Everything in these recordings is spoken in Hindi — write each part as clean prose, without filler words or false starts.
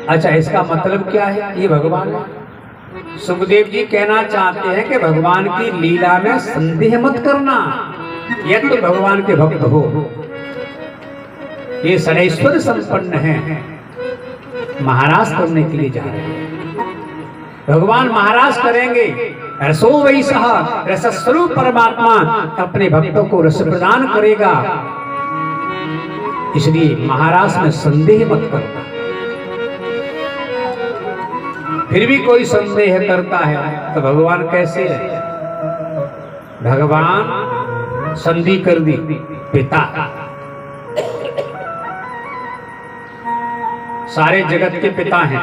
अच्छा, इसका मतलब क्या है? ये भगवान है। सुखदेव जी कहना चाहते हैं कि भगवान की लीला में संदेह मत करना, यदि तो भगवान के भक्त हो। ये षडैश्वर संपन्न है, महाराज करने के लिए जा रहे हैं। भगवान महाराज करेंगे। रसो वही सह, रस स्वरूप परमात्मा अपने भक्तों को रस प्रदान करेगा। इसलिए महाराज में संदेह मत करना। फिर भी कोई संदेह करता है तो भगवान कैसे है? भगवान संधि कर दी, पिता, सारे जगत के पिता हैं,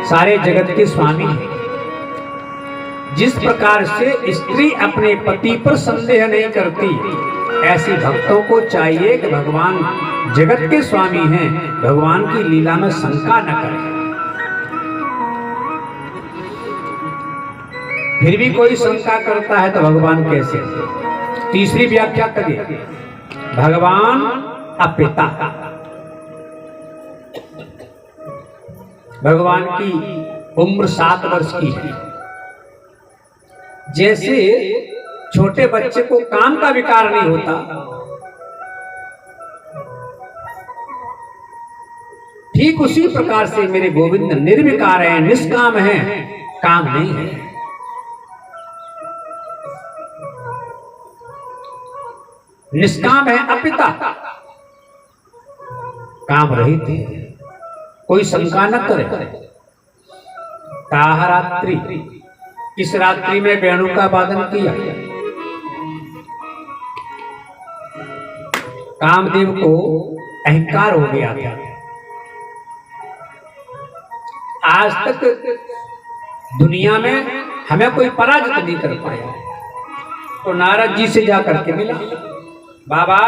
सारे जगत के स्वामी हैं। जिस प्रकार से स्त्री अपने पति पर संदेह नहीं करती, ऐसे भक्तों को चाहिए कि भगवान जगत के स्वामी हैं, भगवान की लीला में शंका न करें। फिर भी कोई शंका करता है तो भगवान कैसे? तीसरी व्याख्या करिए, भगवान अपिता। भगवान की उम्र 7 वर्ष की है। जैसे छोटे बच्चे को काम का विकार नहीं होता, ठीक उसी प्रकार से मेरे गोविंद निर्विकार है, निष्काम है, काम नहीं है। निष्काम है, अपिता, काम रहित है। कोई शंका न करे। ताहरात्रि, इस रात्रि में वेणु का वादन किया। कामदेव को अहंकार हो गया था। आज तक दुनिया में हमें कोई पराजित नहीं कर पाया। तो नारद जी से जाकर के मिला, बाबा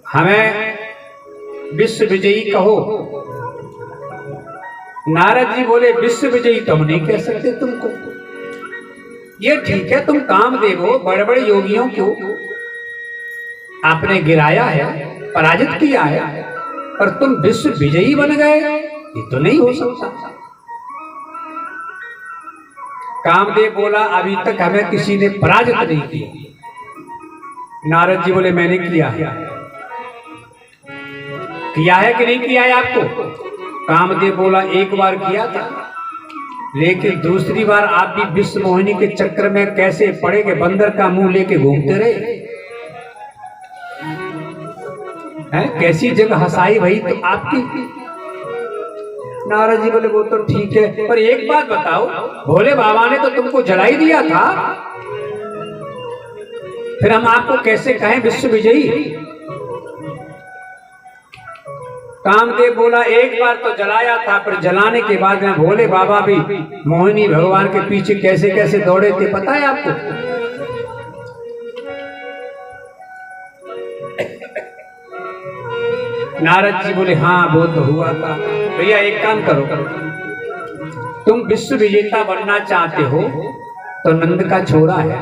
हमें विश्व विजयी कहो। नारद जी बोले, विश्व विजयी तो हम नहीं कह सकते तुमको। ये ठीक है, तुम कामदेव हो, बड़े बड़े योगियों को आपने गिराया है, पराजित किया है, पर तुम विश्व विजयी बन गए, ये तो नहीं हो सकता। कामदेव बोला, अभी तक हमें किसी ने पराजित नहीं किया। नारद जी बोले, मैंने किया है। किया है कि नहीं किया है आपको? कामदेव बोला, एक बार किया था, लेकिन दूसरी बार आप भी विश्व मोहिनी के चक्कर में कैसे पड़े कि बंदर का मुंह लेके घूमते रहे हैं। कैसी जगह हंसाई भाई तो आपकी। नारद जी बोले, वो तो ठीक है, पर एक बात बताओ, भोले बाबा ने तो तुमको जला ही दिया था, फिर हम आपको कैसे कहें विश्व विजयी? कामदेव बोला, एक बार तो जलाया था, पर जलाने के बाद में भोले बाबा भी मोहिनी भगवान के पीछे कैसे कैसे दौड़े थे, पता है आपको? नारद जी बोले, हाँ वो तो हुआ था। भैया एक काम करो, तुम विश्व विजेता बनना चाहते हो तो नंद का छोरा है,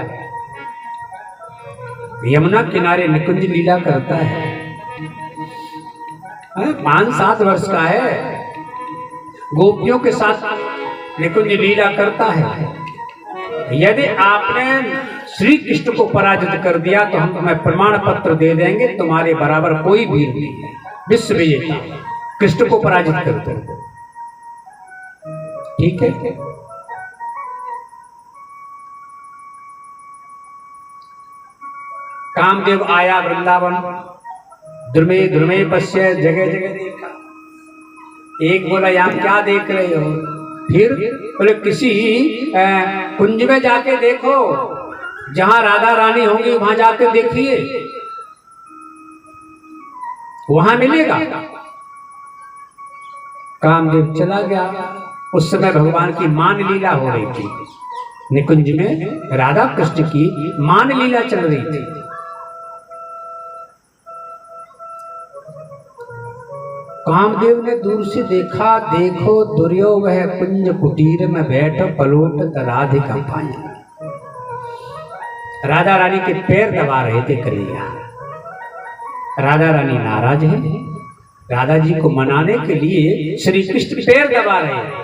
यमुना किनारे निकुंज लीला करता है, 5-7 वर्ष का है, गोपियों के साथ निकुंज लीला करता है। यदि आपने श्री कृष्ण को पराजित कर दिया तो हम तुम्हें प्रमाण पत्र दे देंगे, तुम्हारे बराबर कोई वीर नहीं है। विश्व विजेता कृष्ण को पराजित करते, ठीक है? कामदेव आया वृंदावन, ध्रुमे ध्रुमे पश्य, जगह जगह देखा। एक बोला, यहाँ क्या देख रहे हो? फिर बोले, किसी कुंज में जाके देखो, जहां राधा रानी होंगी वहां जाके देखिए, वहां मिलेगा। कामदेव चला गया। उस समय भगवान की मान लीला हो रही थी, निकुंज में राधा कृष्ण की मान लीला चल रही थी। कामदेव ने दूर से देखा, देखो दुर्यो वह कुंज कुटीर में बैठ पलोट राधिका पाया। राधा रानी के पैर दबा रहे थे कन्हैया। राधा रानी नाराज है। राधा जी को मनाने के लिए श्री कृष्ण पैर दबा रहे हैं।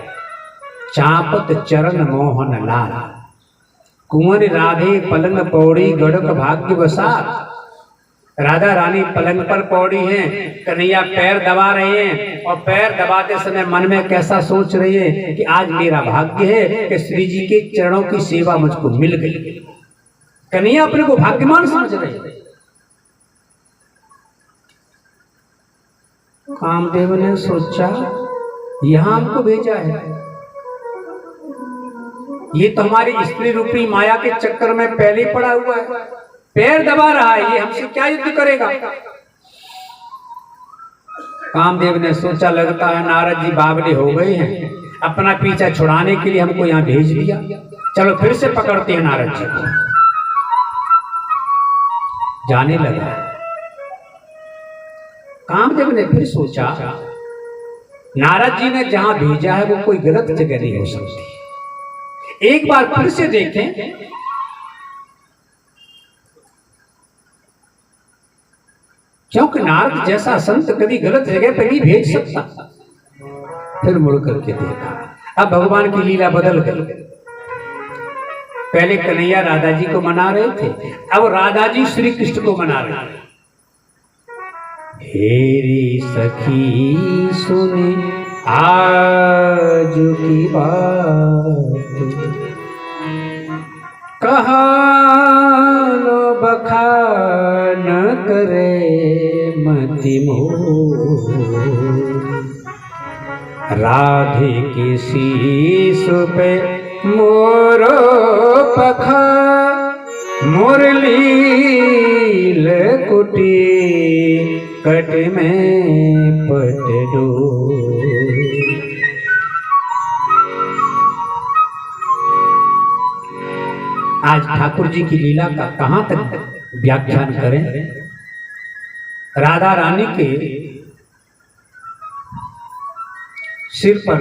चापत चरण मोहन लाल, कुंवर राधे पलंग पौड़ी गड़क भाग्य बसात। राधा रानी पलंग पर पौड़ी हैं, कन्हैया पैर दबा रहे हैं और पैर दबाते समय मन में कैसा सोच रही है कि आज मेरा भाग्य है कि श्री जी के चरणों की सेवा मुझको मिल गई। कन्हैया अपने को भाग्यवान समझ रहे हैं। कामदेव ने सोचा यहां हमको भेजा है, ये तो हमारी स्त्री रूपी माया के चक्कर में पहले पड़ा हुआ है, पैर दबा रहा है, ये हमसे क्या युद्ध करेगा। कामदेव ने सोचा लगता है नारद जी बावले हो गए हैं, अपना पीछा छुड़ाने के लिए हमको यहाँ भेज दिया, चलो फिर से पकड़ते हैं नारद जी को। जाने लगा। कामदेव ने फिर सोचा नारद जी ने जहां भेजा है वो कोई गलत जगह नहीं हो सकती, एक बार फिर से देखें। क्योंकि नारद जैसा संत कभी गलत जगह पर नहीं भेज सकता। फिर मुड़ करके देखा, अब भगवान की लीला बदल गई। पहले कन्हैया राधा जी को मना रहे थे, अब राधा जी श्री कृष्ण को मना रहे हैं। हेरी सखी सुने आज की बात, कहानो बखान करे मति मोर। राधे के शीश पे मोरो पखा, मुरलील कुटी कट में पटडो। आज ठाकुर जी की लीला का कहां तक व्याख्यान करें। राधा रानी के सिर पर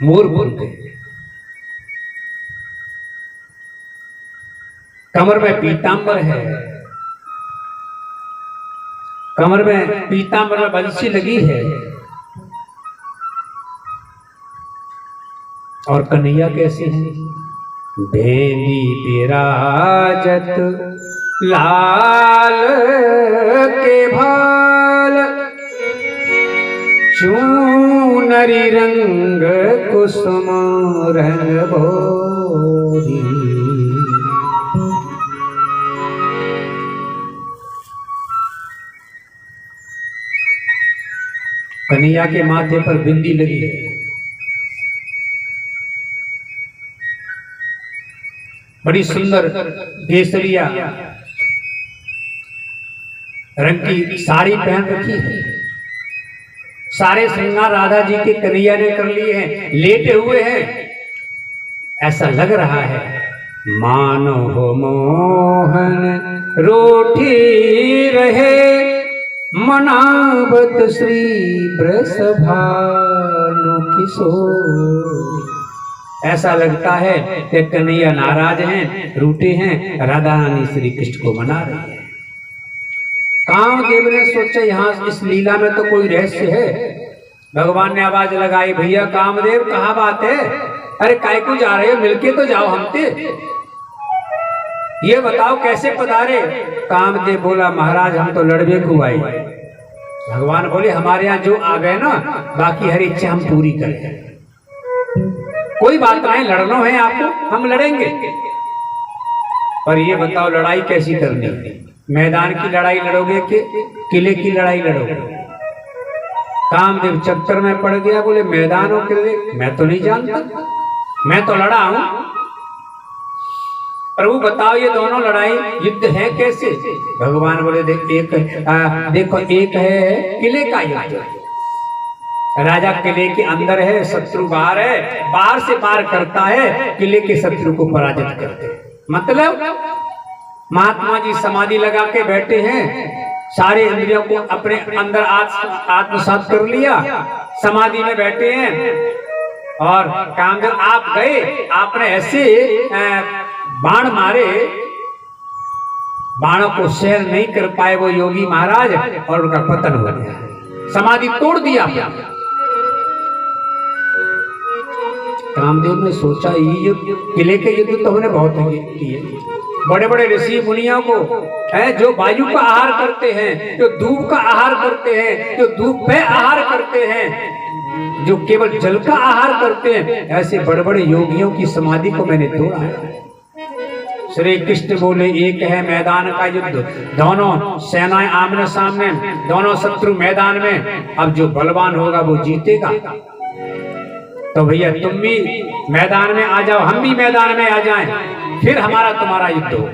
मोर बोलते, कमर में पीतांबर है, कमर में पीतांबर में बंसी लगी है, और कन्हैया कैसे है, भेंदी विराजत लाल के भाल, चूनरी रंग कुसुम रंग भोरी। कन्हैया के माथे पर बिंदी लगी है, बड़ी सुंदर केसरिया रंग की साड़ी पहन रखी है। सारे श्रृंगार राधा जी के कन्हैया ने कर लिए हैं, लेटे हुए हैं। ऐसा लग रहा है मानो हो मोहन रोठी रहे, मनावत श्री वृषभानु किशोर। ऐसा लगता है कि कन्हैया नाराज हैं, रूठे हैं, राधा रानी श्री कृष्ण को मना रही है। कामदेव ने सोचा यहाँ इस लीला में तो कोई रहस्य है। भगवान ने आवाज लगाई, भैया कामदेव कहाँ बात है, अरे काय को जा रहे हो, मिलके तो जाओ हमसे, ये बताओ कैसे पधारे। कामदेव बोला महाराज हम तो लड़बे को आए। भगवान बोले हमारे यहाँ जो आ गए ना, बाकी हर इच्छा हम पूरी करें, कोई बात नहीं, लड़ना है आपको हम लड़ेंगे, पर ये बताओ लड़ाई कैसी करनी है, मैदान की लड़ाई लड़ोगे कि किले की लड़ाई लड़ोगे। कामदेव चक्कर में पड़ गया, बोले मैदान और किले मैं तो नहीं जानता, मैं तो लड़ा हूं, प्रभु बताओ ये दोनों लड़ाई युद्ध है कैसे। भगवान बोले देखो एक है किले का युद्ध, राजा किले के अंदर है, शत्रु बाहर है, बाहर से पार करता है, किले के शत्रु को पराजित करते। मतलब महात्मा जी समाधि लगा के बैठे हैं, सारे इंद्रियों को अपने अंदर आत्मसात कर लिया, समाधि में बैठे हैं। और कामदेव आप गए, आपने ऐसे बाण मारे बाणों को सहन नहीं कर पाए वो योगी महाराज और उनका पतन हो गया, समाधि तोड़ दिया। कामदेव ने सोचा ये किले के युद्ध तो हमने बहुत किए, बड़े बड़े ऋषि मुनियों को है जो वायु का आहार करते हैं, जो धूप का आहार करते हैं, जो धूप पे आहार करते हैं, जो केवल जल का आहार करते हैं, ऐसे बड़े बड़े योगियों की समाधि को मैंने तोड़ा है। श्री कृष्ण बोले एक है मैदान का युद्ध, दोनों सेनाएं आमने सामने, दोनों शत्रु मैदान में, अब जो बलवान होगा वो जीतेगा। तो भैया तुम भी मैदान में आ जाओ, हम भी मैदान में आ जाएं, फिर हमारा तुम्हारा युद्ध हो।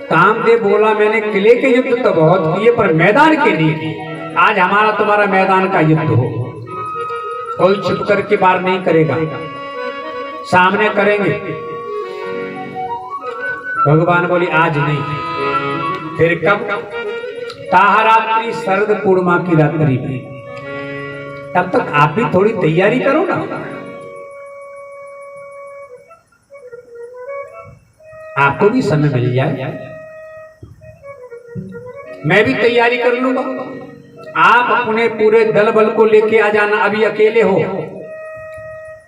कामदेव बोला मैंने किले के युद्ध तो बहुत किए पर मैदान के लिए आज हमारा तुम्हारा मैदान का युद्ध हो। कोई छुप करके बार नहीं करेगा, सामने करेंगे। भगवान बोली आज नहीं, फिर कब? ताहरात्रि शरद पूर्णिमा की रात्रि में, तब तक आप भी थोड़ी तैयारी करो ना। आपको भी समय मिल जाए, मैं भी तैयारी कर लूंगा। आप अपने पूरे दल बल को लेके आ जाना, अभी अकेले हो।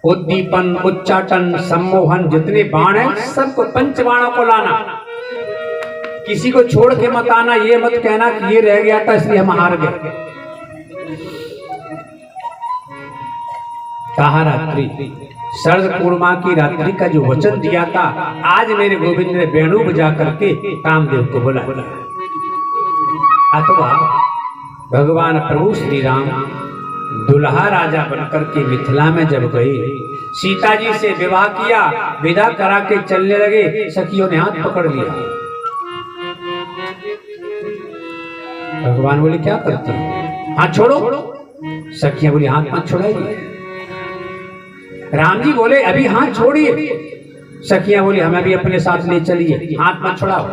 उद्दीपन, उच्चाटन, सम्मोहन, जितने बाण हैं सबको, पंच बाणों को लाना। किसी को छोड़ के मत आना, ये मत कहना कि ये रह गया था इसलिए हम हार गए। ताहरात्रि शरद पूर्णिमा की रात्रि का जो वचन दिया था, आज मेरे गोविंद ने वेणु बजा करके कामदेव को बुला। अथवा भगवान प्रभु श्री राम दुल्हा राजा बनकर के मिथिला में जब गए, सीता जी से विवाह किया, विदा करा के चलने लगे, सखियों ने हाथ पकड़ लिया। भगवान बोले क्या करते हो, हाथ छोड़ो। सखियां बोली हाथ मत छुड़ाइए। राम जी बोले अभी हाथ छोड़िए। सखियां बोली हमें भी अपने साथ ले चलिए, हाथ मत छुड़ाओ,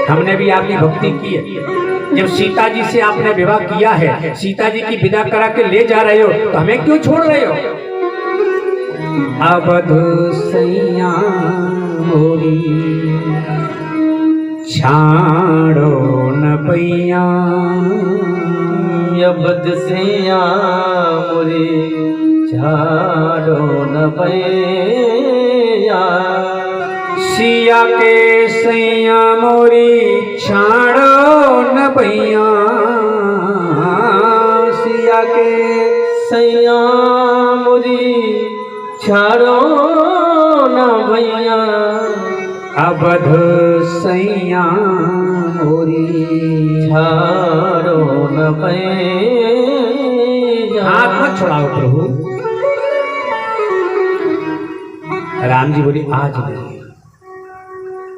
हमने भी आपकी भक्ति की है। जब सीता जी से आपने विवाह किया है, सीता जी की विदा करा के ले जा रहे हो, तो हमें क्यों छोड़ रहे हो? अवध सैया मोरी छाड़ो न पैया, अवध सैया मोरी छाड़ो न पैया, सिया के सैया मोरी छाड़ो न पैया, सिया के सैया मोरी छाड़ो न भैया, अवध सैया मोरी छाड़ो न पैया। हाथ मत छुड़ाओ प्रभु। राम जी बोली आज नहीं,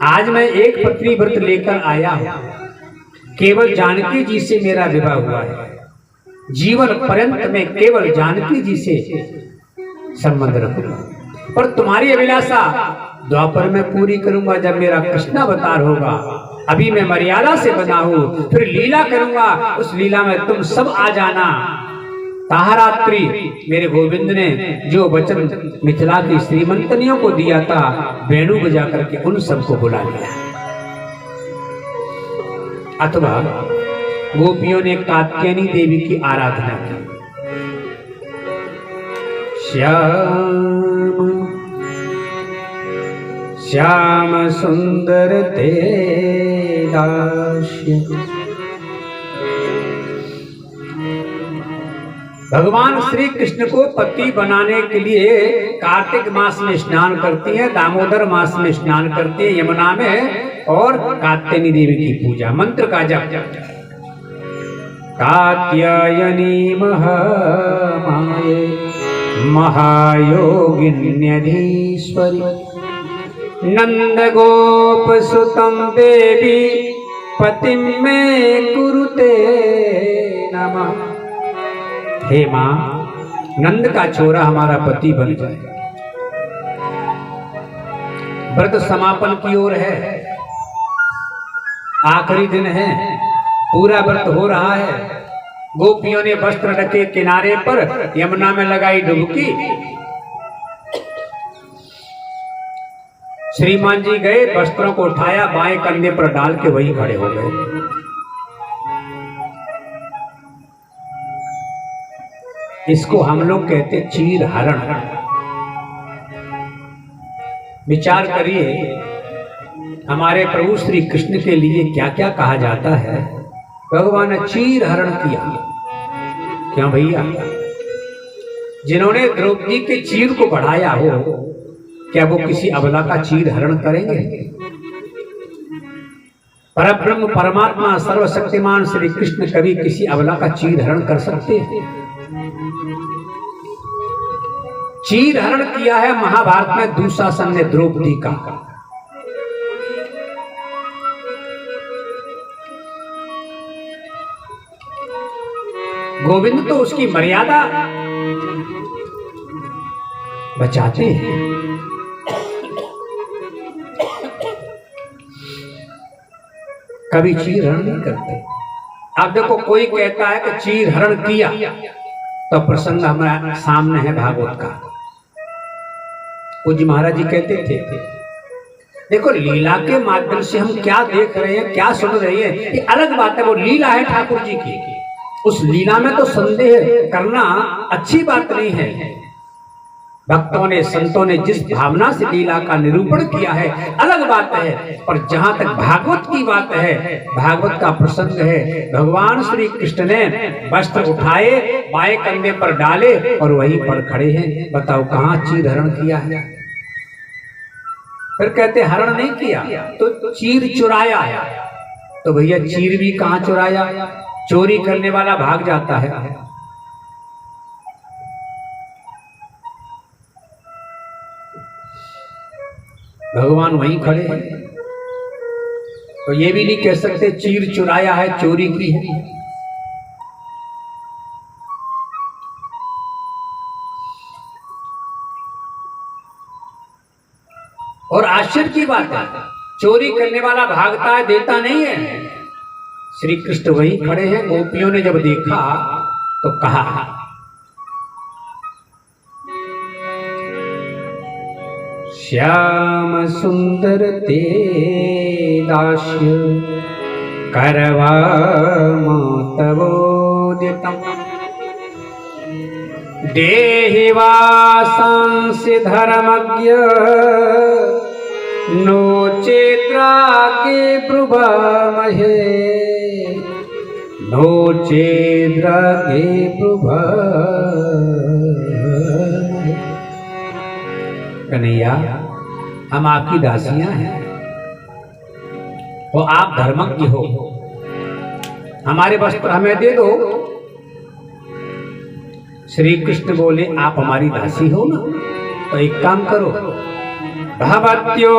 आज मैं एक पत्नी व्रत लेकर आया हूं, केवल जानकी जी से मेरा विवाह हुआ है, जीवन पर्यंत में केवल जानकी जी से संबंध रखूंगा, पर तुम्हारी अभिलाषा द्वापर में पूरी करूंगा जब मेरा कृष्णावतार होगा। अभी मैं मर्यादा से बना हूं, फिर लीला करूंगा, उस लीला में तुम सब आ जाना। ताहरात्रि मेरे गोविंद ने जो वचन मिथिला की श्रीमंतनियों को दिया था, वेणु बजा करके उन सबको बुला लिया। अथवा गोपियों ने कात्यायनी देवी की आराधना की। श्याम श्याम सुंदर तेरा भगवान श्री कृष्ण को पति बनाने के लिए कार्तिक मास में स्नान करती है, दामोदर मास में स्नान करती है यमुना में, और कात्यायनी देवी की पूजा, मंत्र का जप। कात्यायनी महामाये महायोगिन्यधीश्वरी नंद गोप सुतम देवी पतिम में कुरुते नमः। हे मां, नंद का छोरा हमारा पति बन जाए। व्रत समापन की ओर है, आखिरी दिन है, पूरा व्रत हो रहा है। गोपियों ने वस्त्र रखे किनारे पर, यमुना में लगाई डुबकी। श्रीमान जी गए, वस्त्रों को उठाया, बाएं कंधे पर डाल के वहीं खड़े हो गए। इसको हम लोग कहते चीर हरण। विचार करिए, हमारे प्रभु श्री कृष्ण के लिए क्या क्या कहा जाता है। भगवान ने चीर हरण किया। क्यों भैया? जिन्होंने द्रौपदी के चीर को बढ़ाया हो, क्या वो किसी अबला का चीर हरण करेंगे? परब्रह्म परमात्मा सर्वशक्तिमान श्री कृष्ण कभी किसी अबला का चीर हरण कर सकते हैं? चीर हरण किया है महाभारत में दुशासन ने द्रौपदी का। गोविंद तो उसकी मर्यादा बचाते हैं। कभी चीर हरण नहीं करते। अब देखो, कोई कहता है कि चीर हरण किया, तो प्रसंग हमारे सामने है भागवत का। पूज्य महाराज जी कहते थे, देखो लीला के माध्यम से हम क्या देख रहे हैं, क्या सुन रहे हैं, ये अलग बात है। वो लीला है ठाकुर जी की, उस लीला में तो संदेह करना अच्छी बात नहीं है। भक्तों ने, संतों ने जिस भावना से लीला का निरूपण किया है अलग बात है। पर जहां तक भागवत की बात है, भागवत का प्रसंग है, भगवान श्री कृष्ण ने वस्त्र उठाए, बाएं कंधे पर डाले और वहीं पर खड़े हैं। बताओ कहां चीर हरण किया है? फिर कहते हरण नहीं किया तो चीर चुराया है। तो भैया चीर भी कहां चुराया? चोरी करने वाला भाग जाता है। भगवान वहीं खड़े हैं, तो ये भी नहीं कह सकते चीर चुराया है, चोरी की है। और आश्चर्य की बात है, चोरी करने वाला भागता है, देता नहीं है। श्री कृष्ण वहीं खड़े हैं। गोपियों ने जब देखा तो कहा, श्याम सुंदर ते दास्य करवामोदितम् देहि वासांसि धर्मज्ञ नो चेद्रागे ब्रुवामहे नो चेद्रागे ब्रुवामहे। कन्हैया, हम आपकी दासियां हैं, वो आप धर्मज्ञ हो, हमारे वस्त्र हमें दे दो। श्री कृष्ण बोले, आप हमारी दासी हो ना, तो एक काम करो, भवत्यो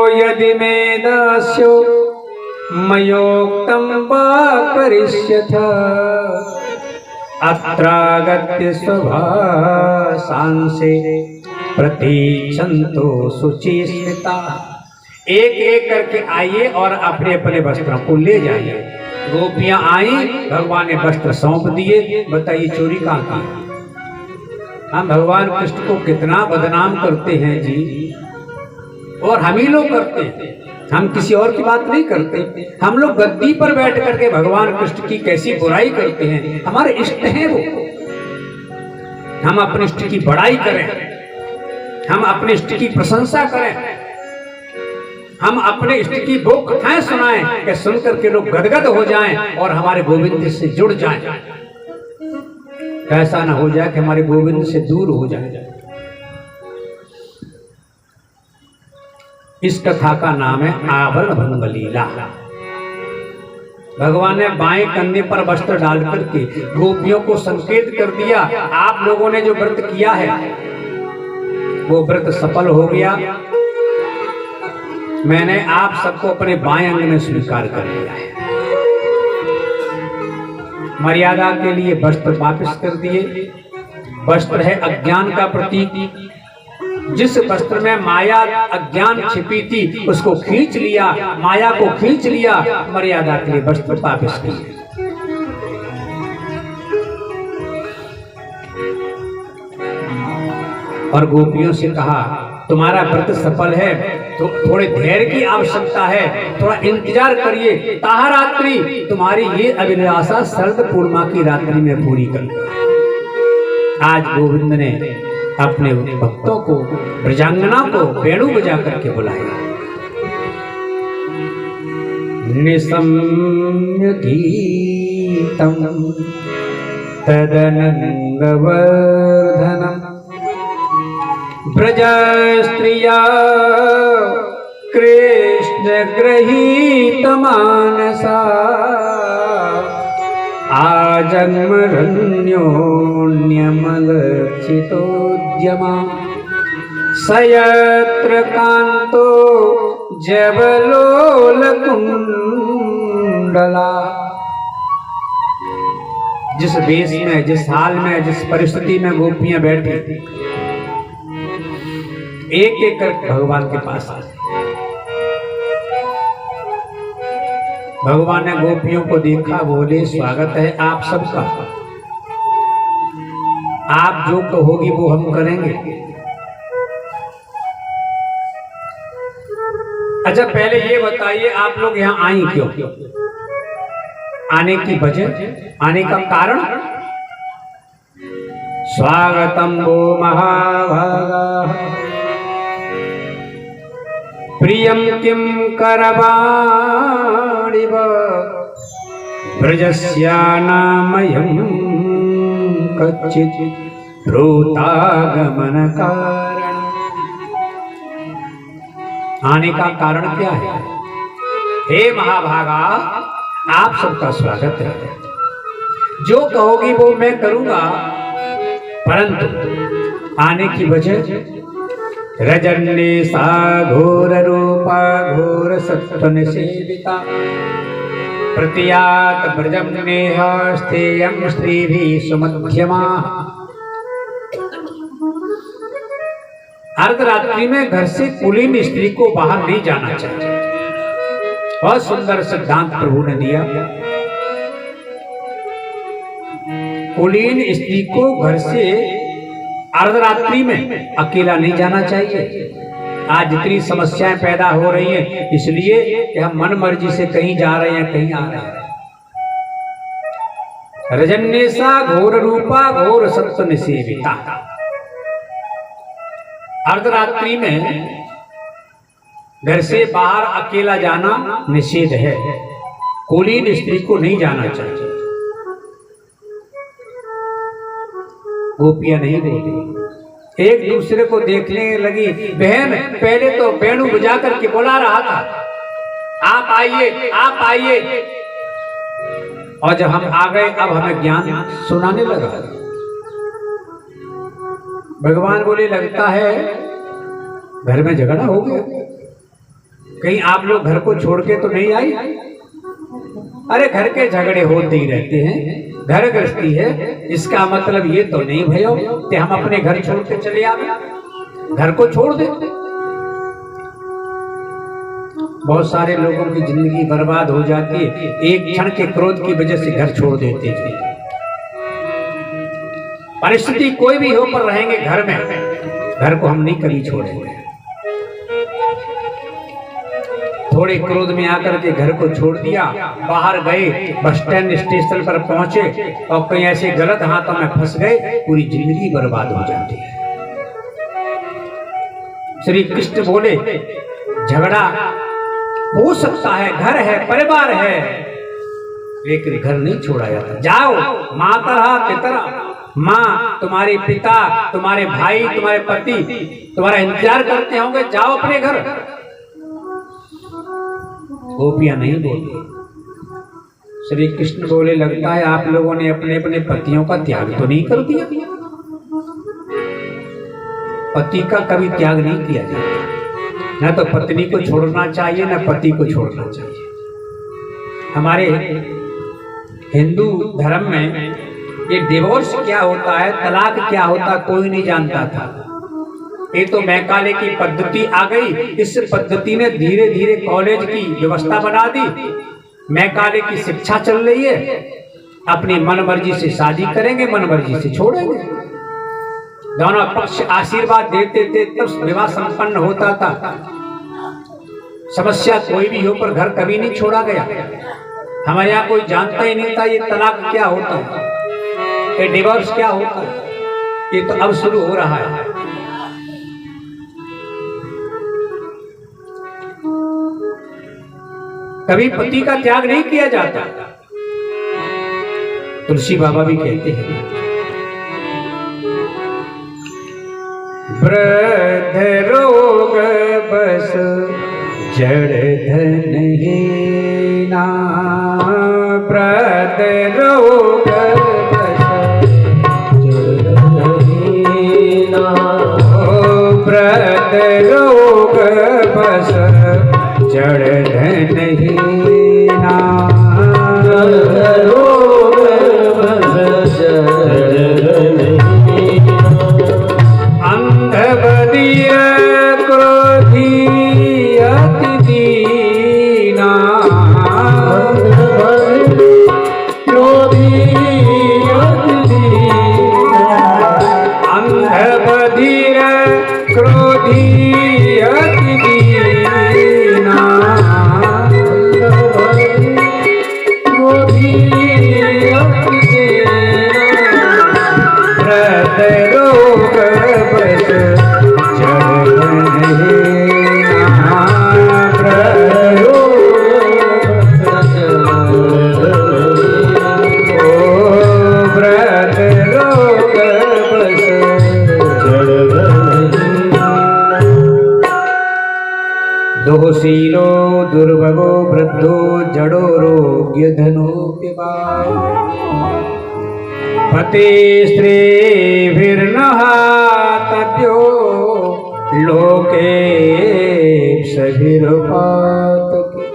यदि मे दास्यो मयोक्तं वा करिष्यथ अत्रागत्य स्वभासांसे प्रतीक्षन्तो शुचिस्मिता। एक एक करके आइए और अपने अपने वस्त्रों को ले जाइए। गोपियां आई, भगवान ने वस्त्र सौंप दिए। बताइए चोरी कहाँ की? हम भगवान कृष्ण को कितना बदनाम करते हैं जी, और हम ही लोग करते हैं। हम किसी और की बात नहीं करते। हम लोग गद्दी पर बैठ करके भगवान कृष्ण की कैसी बुराई करते हैं। हमारे इष्ट हैं वो, हम अपने इष्ट की बड़ाई करें, हम अपने इष्ट की प्रशंसा करें, हम अपने इष्ट की वो कथाएं सुनाएं कि सुनकर के लोग गदगद हो जाएं और हमारे गोविंद से जुड़ जाएं। ऐसा ना हो जाए कि हमारे गोविंद से दूर हो जाए। इस कथा का नाम है आवरण भंग लीला। भगवान ने बाएं कंधे पर वस्त्र डाल करके गोपियों को संकेत कर दिया, आप लोगों ने जो व्रत किया है वो व्रत सफल हो गया। मैंने आप सबको अपने बाएं अंग में स्वीकार कर लिया है। मर्यादा के लिए वस्त्र वापस कर दिए। वस्त्र है अज्ञान का प्रतीक। जिस वस्त्र में माया अज्ञान छिपी थी उसको खींच लिया, माया को खींच लिया। मर्यादा के लिए वस्त्र वापस किए। और गोपियों से कहा, तुम्हारा व्रत सफल है तो थोड़े धैर्य की आवश्यकता है, थोड़ा इंतजार करिए। ताहा रात्रि तुम्हारी ये अभिलाषा शरद पूर्णिमा की रात्रि में पूरी कर। आज गोविंद ने अपने भक्तों को, ब्रजांगना को वेणु बजा करके बुलाया। निशम्य गीतम तदनंगवर्धनम ब्रज स्त्रिया कृष्ण गृहीत मानसा आजन्मरण्योन्यमलक्षितोद्यमा सयत्र कांतो जबलोलकुंडला। जिस देश में, जिस हाल में, जिस परिस्थिति में गोपियां बैठी एक एक कर भगवान के पास आए। भगवान ने गोपियों को देखा, बोले स्वागत है आप सबका, आप जो कहोगी वो हम करेंगे। अच्छा पहले ये बताइए आप लोग यहाँ आई क्यों? आने की वजह, आने का कारण? स्वागतम वो महाभागा प्रियम किम करवाणिव ब्रजस्यानामयं कच्चित् भ्रूतागमन कारण। आने का कारण क्या है? हे महाभागा आप सबका स्वागत है, जो कहोगी वो मैं करूंगा, परंतु आने की वजह रजन्ने सा घोर रूपा घोर सत्वन सेविता प्रतियात ब्रजम नेह स्थेयं स्त्रीभिः सुमध्यमा। अर्धरात्रि में घर से कुलीन स्त्री को बाहर नहीं जाना चाहिए। बहुत सुंदर सिद्धांत प्रभु ने दिया। कुलीन स्त्री को घर से अर्धरात्रि में अकेला नहीं जाना चाहिए। आज जितनी समस्याएं पैदा हो रही हैं इसलिए कि हम मन मर्जी से कहीं जा रहे हैं, कहीं आ रहे हैं। रजन्येसा घोर रूपा घोर सत्व निसेविता। अर्धरात्रि में घर से बाहर अकेला जाना निषेध है। कुलीन स्त्री को नहीं जाना चाहिए। गोपियां नहीं बोली, एक दूसरे को देखने लगी। बहन पहले तो वेणु बजा करके बुला रहा था, आप आइए आप आइए, और जब हम आ गए अब हमें ज्ञान सुनाने लगा। भगवान बोले लगता है घर में झगड़ा हो गया, कहीं आप लोग घर को छोड़ के तो नहीं आई? अरे घर के झगड़े होते ही रहते हैं, घर गृहस्थी है, इसका मतलब ये तो नहीं भयो कि हम अपने घर छोड़ के चले आवे, घर को छोड़ देते। बहुत सारे लोगों की जिंदगी बर्बाद हो जाती है, एक क्षण के क्रोध की वजह से घर छोड़ देते थे। परिस्थिति कोई भी हो पर रहेंगे घर में, घर को हम नहीं कभी छोड़ेंगे। थोड़े क्रोध में आकर के घर को छोड़ दिया, बाहर गए, बस स्टैंड स्टेशन पर पहुंचे और कहीं ऐसे गलत हाथों में फंस गए, पूरी जिंदगी बर्बाद हो जाती है। श्री कृष्ण बोले झगड़ा हो सकता है, घर है, परिवार है, लेकिन घर नहीं छोड़ा जाता। जाओ मातरा पितरा, माँ तुम्हारे पिता, तुम्हारे भाई, तुम्हारे पति तुम्हारा इंतजार करते होंगे, जाओ अपने घर। गोपियां नहीं बोली। श्री कृष्ण बोले लगता है आप लोगों ने अपने अपने पतियों का त्याग तो नहीं कर दिया। पति का कभी त्याग नहीं किया जाता, न तो पत्नी को छोड़ना चाहिए न पति को छोड़ना चाहिए। हमारे हिंदू धर्म में ये डिवोर्स क्या होता है, तलाक क्या होता है, कोई नहीं जानता था। ये तो मैकाले की पद्धति आ गई, इस पद्धति ने धीरे धीरे कॉलेज की व्यवस्था बना दी। मैकाले की शिक्षा चल रही है, अपनी मन मर्जी से शादी करेंगे, मन मर्जी से छोड़ेंगे। दोनों पक्ष आशीर्वाद देते थे तब विवाह संपन्न होता था। समस्या कोई भी हो पर घर कभी नहीं छोड़ा गया। हमारे यहाँ कोई जानता ही नहीं था ये तलाक क्या होता है, ये डिवोर्स क्या होता है। ये तो अब शुरू हो रहा है। कभी पति का त्याग नहीं किया जाता। तुलसी बाबा भी कहते हैं, वृद्ध रोग बस जड़ धन हीना, वृद्ध रोग बस जड़ धन हीना, वृद्ध रोग बस जड़ धन हीना, रोग बस जड़ धन हीना, अंध बधिर क्रोधी अति दीना, क्रोधी अति दीना, अंध बधिर क्रोधी अति दीना, क्रोधी अति दीना, हृदय रोग बस जड़ धन हीना, हृदय रोग बस जड़ धन हीना, ओ हृदय रोग बस जड़ धन हीना। दोषीलो दुर्भगो वृद्धो जड़ो रोग्य धनो पिबाय, पते स्त्रीभिर्नहातव्यो लोके सभिरुपातके।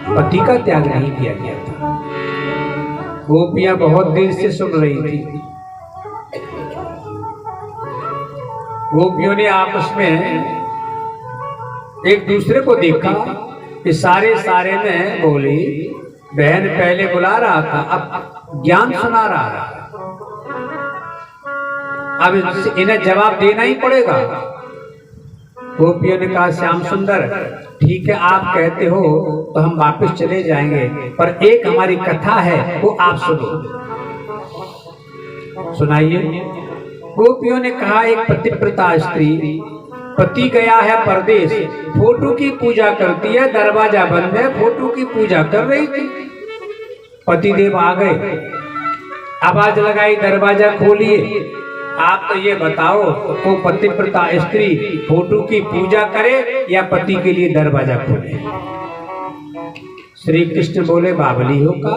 पति का त्याग नहीं किया गया था। गोपियां बहुत देर से सुन रही थी। गोपियों ने आपस में एक दूसरे को देखा कि सारे में बोली, बहन पहले बुला रहा था अब ज्ञान सुना रहा है, अब इन्हें जवाब देना ही पड़ेगा। गोपियों ने कहा, श्याम सुंदर ठीक है आप कहते हो तो हम वापस चले जाएंगे, पर एक हमारी कथा है वो आप सुनो। सुनाइए। गोपियों ने कहा, एक पतिव्रता स्त्री, पति गया है परदेश, फोटो की पूजा करती है, दरवाजा बंद है, फोटो की पूजा कर रही थी। पतिदेव आ गए, आवाज लगाई, दरवाजा खोलिए। आप तो ये बताओ, तो पतिव्रता स्त्री फोटो की पूजा करे या पति के लिए दरवाजा खोले? श्री कृष्ण बोले, बावली हो का,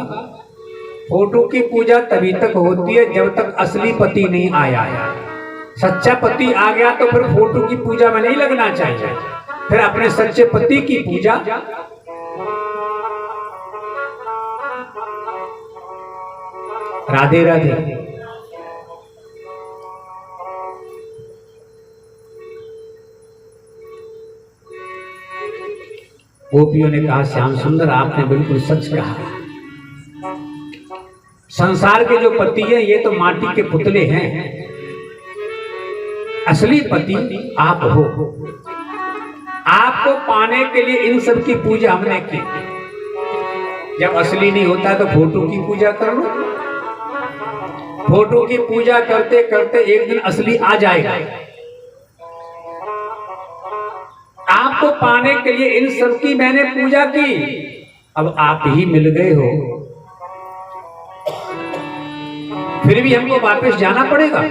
फोटो की पूजा तभी तक होती है जब तक असली पति नहीं आया है। सच्चा पति आ गया तो फिर फोटो की पूजा में नहीं लगना चाहिए, फिर अपने सच्चे पति की पूजा। राधे राधे। गोपियों ने कहा, श्याम सुंदर आपने बिल्कुल सच कहा। संसार के जो पति है ये तो माटी के पुतले हैं, असली पति आप हो। आपको पाने के लिए इन सब की पूजा हमने की। जब असली नहीं होता तो फोटो की पूजा कर लो। फोटो की पूजा करते करते एक दिन असली आ जाएगा। आपको पाने के लिए इन सब की मैंने पूजा की, अब आप ही मिल गए हो, फिर भी हमको वापस जाना पड़ेगा।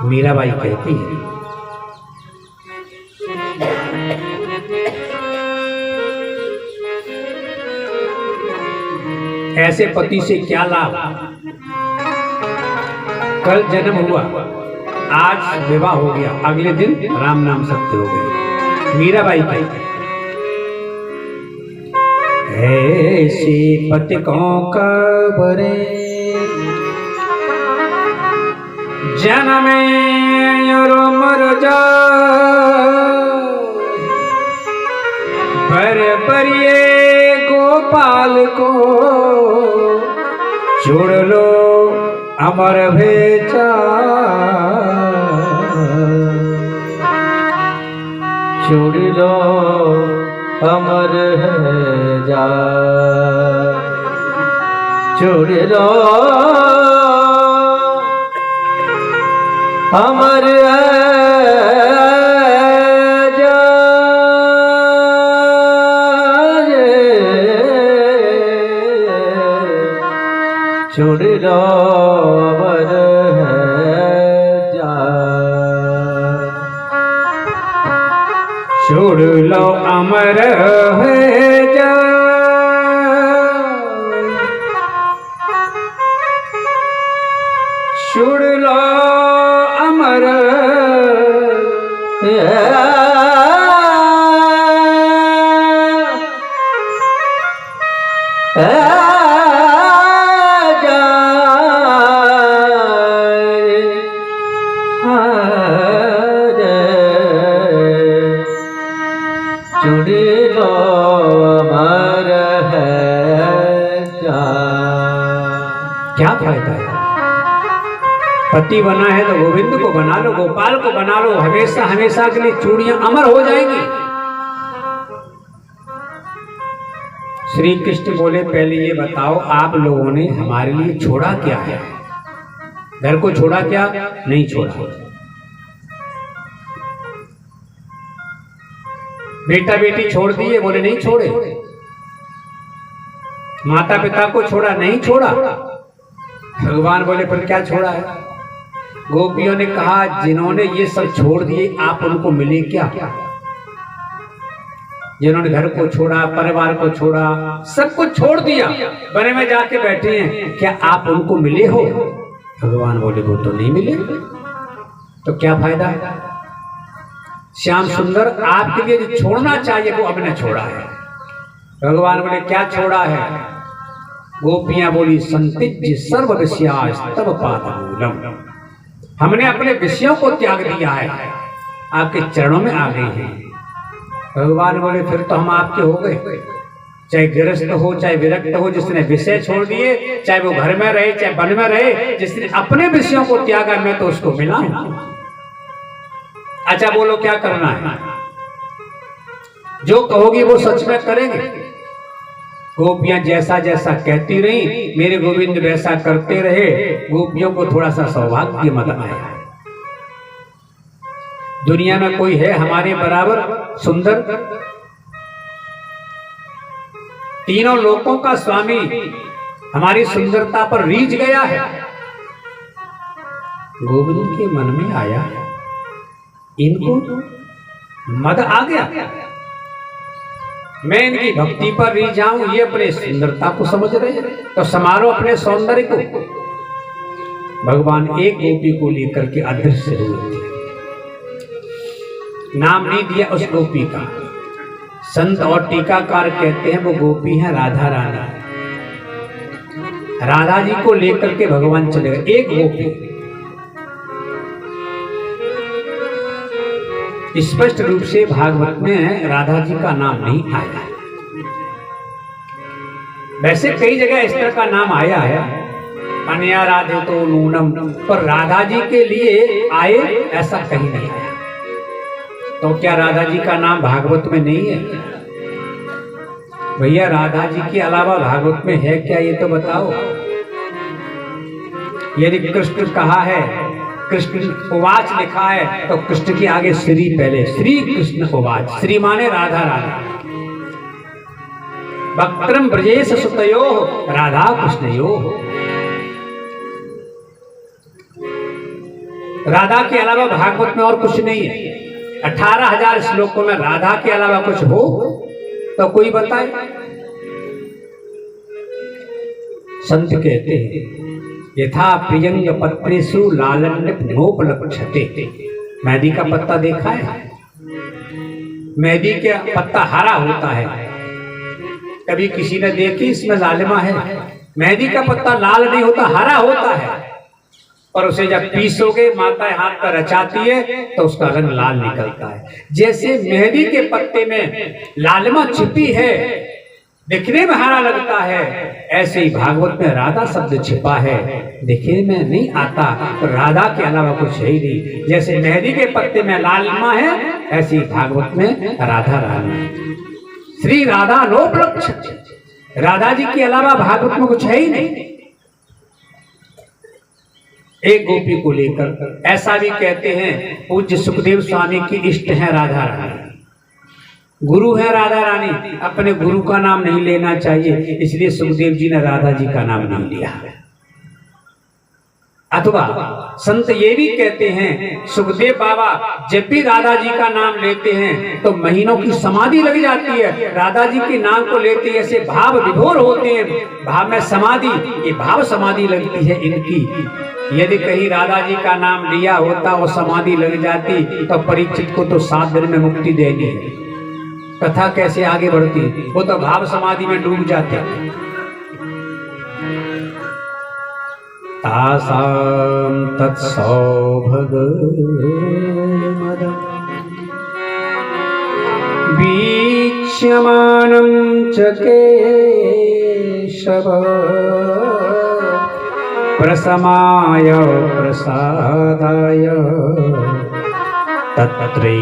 मीराबाई कहती है, ऐसे पति से क्या लाभ, कल जन्म हुआ, आज विवाह हो गया, अगले दिन राम नाम सत्य हो गए। मीराबाई कहती है, ऐसे पति को कबरे जन्मे मर जा, अमर परिये गोपाल को छोड़ लो अमर भेचा, छोड़ लो अमर है जा, छोड़ लो अमर छोड़ लो अमर है जा, छोड़ लो अमर है जा, छोड़ लो अमर क्या फायदा है? पति बना है तो गोविंद को बना लो, गोपाल को बना लो, हमेशा हमेशा के लिए चूड़ियां अमर हो जाएंगी। श्री कृष्ण बोले पहले ये बताओ आप लोगों ने हमारे लिए छोड़ा क्या है? घर को छोड़ा क्या? नहीं छोड़ा। बेटा बेटी छोड़ दिए? बोले नहीं छोड़े। माता पिता को छोड़ा? नहीं छोड़ा। भगवान बोले पर क्या छोड़ा है? गोपियों ने कहा जिन्होंने ये सब छोड़ दिए आप उनको मिले क्या? जिन्होंने घर को छोड़ा, परिवार को छोड़ा, सब कुछ छोड़ दिया, बने में जाके बैठे हैं, क्या आप उनको मिले हो? भगवान बोले वो तो नहीं मिले, तो क्या फायदा? श्याम सुंदर आपके लिए जो छोड़ना चाहिए वो हमने छोड़ा है। भगवान बोले क्या छोड़ा है? गोपियां बोली संतिज्य सर्व विषयास्तव पादमूलम, हमने अपने विषयों को त्याग दिया है, आपके चरणों में आ गए हैं। भगवान बोले फिर तो हम आपके हो गए, चाहे गृहस्थ हो चाहे विरक्त हो, जिसने विषय छोड़ दिए, चाहे वो घर में रहे चाहे वन में रहे, जिसने अपने विषयों को त्यागा मैं तो उसको मिला हूं। अच्छा बोलो क्या करना है? जो कहोगी वो सच में करेंगे। गोपियां जैसा जैसा कहती रही, मेरे गोविंद वैसा करते रहे। गोपियों को थोड़ा सा सौभाग्य मत आया। दुनिया में कोई है हमारे बराबर सुंदर? तीनों लोकों का स्वामी हमारी सुंदरता पर रीझ गया है। गोविंद के मन में आया इनको मद आ गया, मैं इनकी भक्ति पर रीझ जाऊं, ये अपने सुंदरता को समझ रहे हैं, तो समारोह अपने सौंदर्य को। भगवान एक गोपी को लेकर के अदृश्य हुए थे। नाम नहीं दिया उस गोपी का। संत और टीकाकार कहते हैं वो गोपी है राधा रानी। राधा जी को लेकर के भगवान चले गए। एक गोपी स्पष्ट रूप से भागवत में राधा जी का नाम नहीं आया। वैसे कई जगह इस तरह का नाम आया है, अन्या राधे तो नूनम, पर राधा जी के लिए आए ऐसा कहीं नहीं आया। तो क्या राधा जी का नाम भागवत में नहीं है? भैया राधा जी के अलावा भागवत में है क्या ये तो बताओ। यदि कृष्ण कहा है, कृष्ण उवाच लिखा है, तो कृष्ण के आगे श्री पहले, श्री कृष्ण उवाच। श्री माने राधा राधा। वक्त्रम ब्रजेश सुतयो राधा कृष्णयो। राधा के अलावा भागवत में और कुछ नहीं है। 18,000 श्लोकों में राधा के अलावा कुछ हो तो कोई बताए। संत कहते हैं यथा प्रियंग पत्रेषु लालन्य नोपलक्षते। मेहंदी का पत्ता देखा है? मेहंदी का पत्ता हरा होता है, कभी किसी ने देखी इसमें जालिमा है? मेहंदी का पत्ता लाल नहीं होता, हरा होता है, और उसे जब पीसोगे, माता हाथ पर रचाती है तो उसका रंग लाल निकलता है। जैसे मेहंदी के पत्ते में लालिमा छिपी है, दिखने में हरा लगता है, ऐसे ही भागवत में राधा शब्द छिपा है, दिखने में नहीं आता, तो राधा के अलावा कुछ है ही नहीं। जैसे मेहंदी के पत्ते में लालिमा है, ऐसे ही भागवत में राधा रानी है। श्री राधा लोक, राधा जी के अलावा भागवत में कुछ है ही नहीं। एक गोपी को लेकर ऐसा भी कहते हैं, पूज्य सुखदेव स्वामी की इष्ट है राधा रानी, गुरु है राधा रानी, अपने गुरु का नाम नहीं लेना चाहिए, इसलिए सुखदेव जी ने राधा जी का नाम नहीं लिया। अथवा संत ये भी कहते हैं, सुखदेव बाबा जब भी राधा जी का नाम लेते हैं तो महीनों की समाधि लग जाती है। राधा जी के नाम को लेते ऐसे भाव विभोर होते हैं, भाव में समाधि, ये भाव समाधि लगती है इनकी। यदि कहीं राधा जी का नाम लिया होता और समाधि लग जाती तो परीक्षित को तो 7 दिन में मुक्ति देनी है। कथा कैसे आगे बढ़ती, वो तो भाव समाधि में डूब जाते। तासाम तत्सौभग वीक्ष्यमानं च केशव प्रसमाय प्रसादाय तत्रैवान्तर्धीयत।